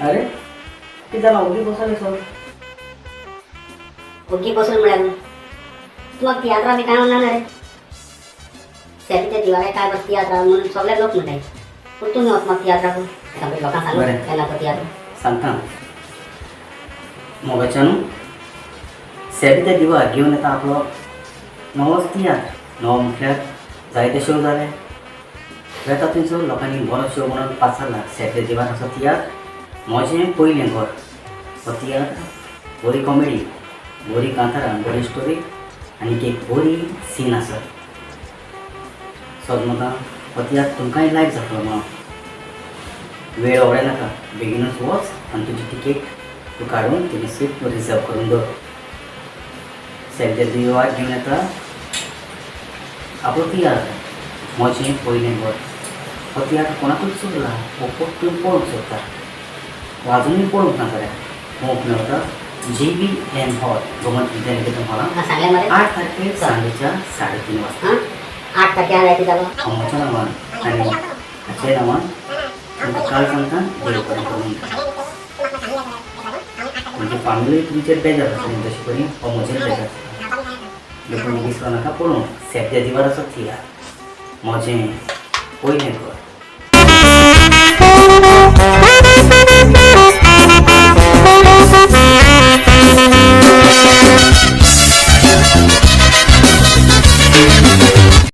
अरे कितें जालां ओगी बसले सो ओगी बसून मिळालं तू मग तियात्रा मी काय म्हणणार रे सेपीच्या दिवाळे काय बस तियात्रा म्हणून सगळे लोक म्हणटाय पूण तूं वच मग तियात्रा करून सगळे लोकांक सांगू बरें. केन्ना तो तियात्रा सांगता मोगाच्यान सेपीच्या दिवार घेवन येता आपलो नवोच तियात्र नवो म्हटल्यार जायते शो जाले येता थंयसर लोकांनी बरो शो म्हणून पासरला सेपीच्या दिवार असो तियात्र म्हजें पयलें घर हो तियात्र बरी कॉमेडी बरी कांतारां बरी स्टोरी आनी एक बरी सीन आसा सोद म्हाका हो तियात्र तुमकांय लायक जातलो म्हणून वेळ वगडे नाका बेगीनच वच आनी तुजी तिकेट तूं काडून तुजी सीट रिजर्व करून दवर सेपीच्या दिवार घेवन येता आपलो तियात्र म्हजें पयलें घर हो तियात्र कोणाकूच सोडला हो तूं पळोवंक सोदता हो आजुनूय पळोवंक ना खरें पळोवंक मेळटा JBN हॉल गोमंत विद्यानिकेतन हॉलांत सांगलें मरे 8 तारखेक सांजेच्या 3:30 वाजता 8 तारखेर जाय जालो म्हज्या नांवान आनी हाचे नांवान तुमकां काल सांगता देव बरें करूं म्हणजे फॅमिली तुमचेर बेजार आसा तशें करून हो म्हजेर बेजार आसा देखून विसरू नाका पळोवंक सेपच्या दिवाराचो तियात्र म्हजें पयलें घर